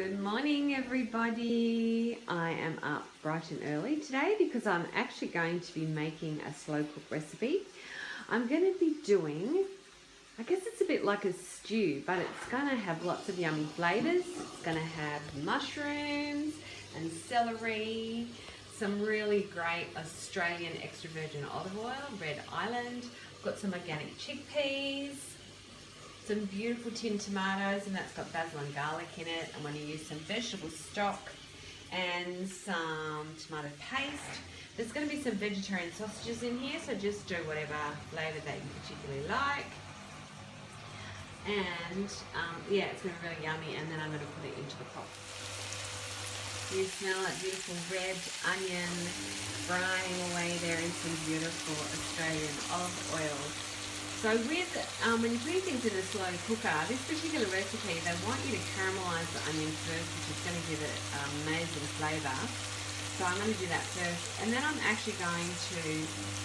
Good morning, everybody. I am up bright and early today because I'm actually going to be making a slow cook recipe. I'm going to be doing, I guess it's a bit like a stew, but it's going to have lots of yummy flavors. It's going to have mushrooms and celery, some really great Australian extra virgin olive oil, Red Island. I've got some organic chickpeas, some beautiful tinned tomatoes, and that's got basil and garlic in it. I'm going to use some vegetable stock and some tomato paste. There's going to be some vegetarian sausages in here, so just do whatever flavour that you particularly like. And yeah, it's going to be really yummy, and then I'm going to put it into the pot. You smell that beautiful red onion frying away there in some beautiful Australian olive oil. So with, when you're putting things in a slow cooker, this particular recipe, they want you to caramelise the onion first, which is going to give it amazing flavour. So I'm going to do that first, and then I'm actually going to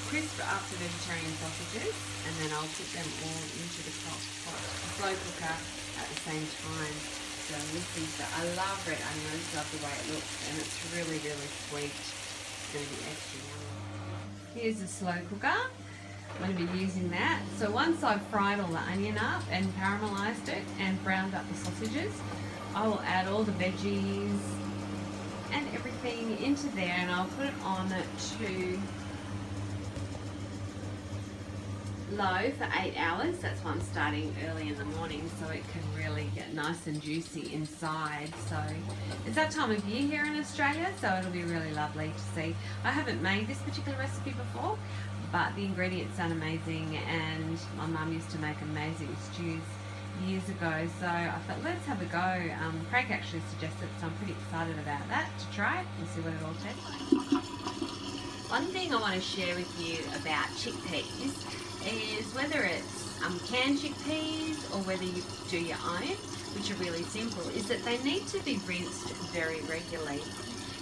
crisp up the vegetarian sausages, and then I'll put them all into the slow cooker at the same time. So this is, I love red onion, I just love the way it looks, and it's really, really sweet. It's going to be extra yummy. Here's the slow cooker. I'm going to be using that. So once I've fried all the onion up and caramelized it and browned up the sausages, I will add all the veggies and everything into there, and I'll put it on to low for 8 hours. That's why I'm starting early in the morning, so it can really get nice and juicy inside. So it's that time of year here in Australia, so it'll be really lovely to see. I haven't made this particular recipe before, but the ingredients sound amazing, and my mum used to make amazing stews years ago, so I thought let's have a go. Frank actually suggested, so I'm pretty excited about that, to try it and see what it all tastes like. One thing I want to share with you about chickpeas is whether it's canned chickpeas or whether you do your own, which are really simple, is that they need to be rinsed very regularly.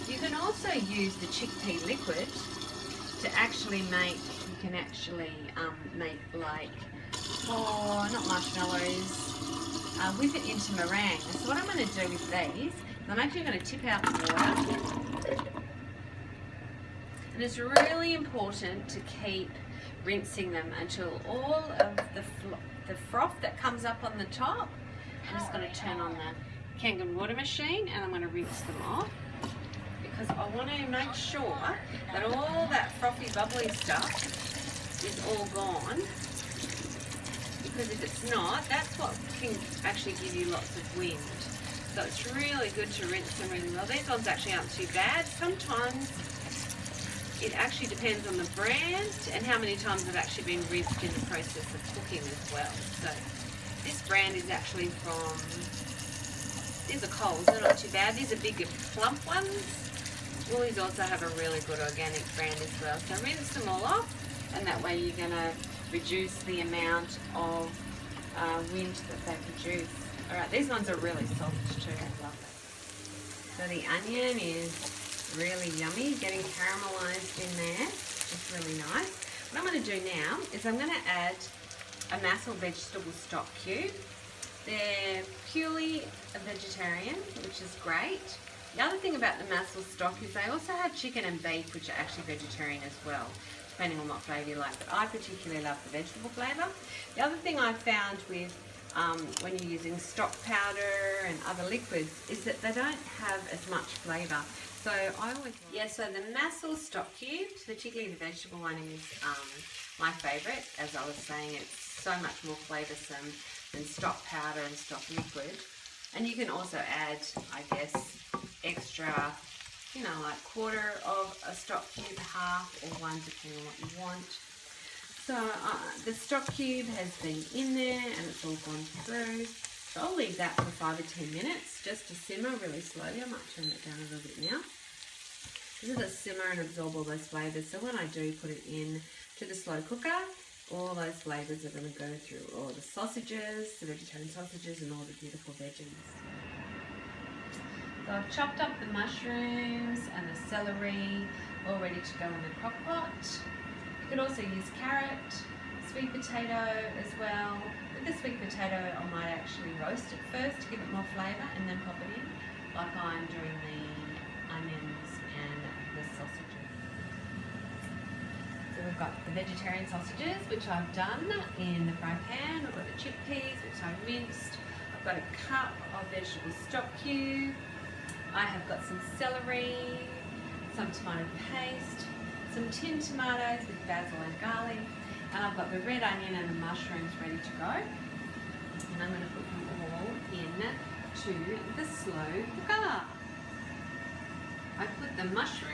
You can also use the chickpea liquid to actually make, you can actually make like, not marshmallows, whip it into meringue. So what I'm going to do with these, I'm actually going to tip out the water. And it's really important to keep rinsing them until all of the froth that comes up on the top. I'm just going to turn on the Kangen water machine, and I'm going to rinse them off, because I want to make sure that all that frothy bubbly stuff is all gone, because if it's not, that's what can actually give you lots of wind. So it's really good to rinse them really well. These ones actually aren't too bad. Sometimes it actually depends on the brand and how many times they've actually been rinsed in the process of cooking as well. So this brand is actually from, these are Coles, they're not too bad. These are bigger plump ones. Woolies also have a really good organic brand as well. So rinse them all off, and that way you're going to reduce the amount of wind that they produce. Alright, these ones are really soft too. I love it. So the onion is really yummy, getting caramelized in there. It's really nice. What I'm going to do now is I'm going to add a Massel vegetable stock cube. They're purely a vegetarian, which is great. The other thing about the Massel stock is they also have chicken and beef, which are actually vegetarian as well, depending on what flavour you like. But I particularly love the vegetable flavour. The other thing I found with when you're using stock powder and other liquids is that they don't have as much flavour. So I always, so the Massel stock cubes, particularly the vegetable one, is my favourite. As I was saying, it's so much more flavoursome than stock powder and stock liquid. And you can also add, I guess, extra, like quarter of a stock cube, half or one, depending on what you want. So the stock cube has been in there and it's all gone through. So I'll leave that for 5 or 10 minutes just to simmer really slowly. I might turn it down a little bit now. Just let it simmer and absorb all those flavours. So when I do put it in to the slow cooker, all those flavours are going to go through all the sausages, the vegetarian sausages, and all the beautiful veggies. So I've chopped up the mushrooms and the celery, all ready to go in the crock pot. You could also use carrot, sweet potato as well. With the sweet potato, I might actually roast it first to give it more flavour and then pop it in. like I'm doing the onions and the sausages. So we've got the vegetarian sausages, which I've done in the fry pan. I've got the chickpeas, which I've minced. I've got a cup of vegetable stock cube. I have got some celery, some tomato paste, some tinned tomatoes with basil and garlic, and I've got the red onion and the mushrooms ready to go. And I'm going to put them all into the slow cooker. I put the mushroom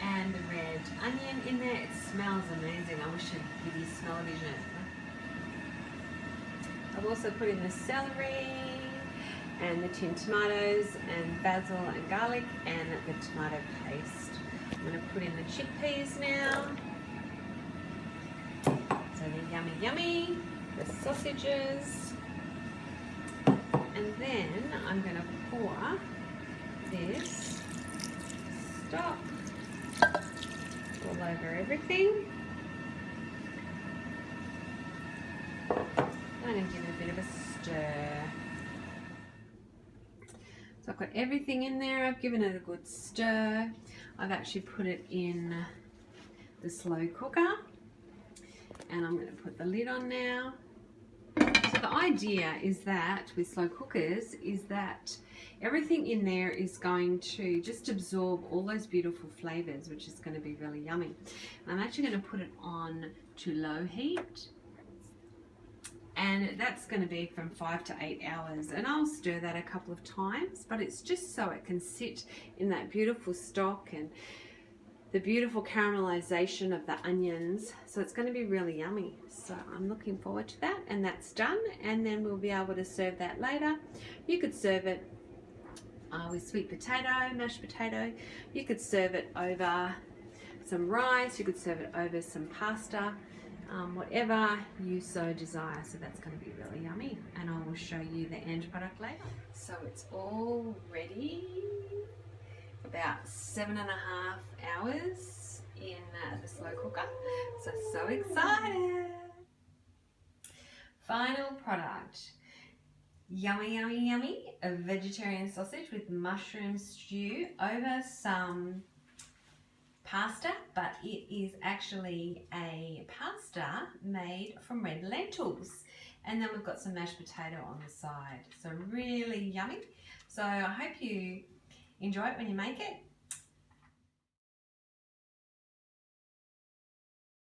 and the red onion in there. It smells amazing. I wish I could give you smell-o-vision. I've also put in the celery and the tinned tomatoes and basil and garlic and the tomato paste. I'm going to put in the chickpeas now. So they're yummy, yummy. The sausages. And then I'm going to pour this stock all over everything. I'm going to give it a bit of a stir. So I've got everything in there. I've given it a good stir. I've actually put it in the slow cooker. And I'm going to put the lid on now. So the idea is that with slow cookers is that everything in there is going to just absorb all those beautiful flavors, which is going to be really yummy. I'm actually going to put it on to low heat. And that's going to be from 5 to 8 hours, and I'll stir that a couple of times, but it's just so it can sit in that beautiful stock and the beautiful caramelization of the onions. So it's going to be really yummy. So I'm looking forward to that, and that's done, and then we'll be able to serve that later. You could serve it with sweet potato, mashed potato. You could serve it over some rice. You could serve it over some pasta. Whatever you so desire. So that's going to be really yummy, and I will show you the end product later. So it's all ready. About 7.5 hours in the slow cooker. So excited. Final product. Yummy, yummy, yummy. A vegetarian sausage with mushroom stew over some pasta, but it is actually a pasta made from red lentils, and then we've got some mashed potato on the side. So really yummy. So I hope you enjoy it when you make it,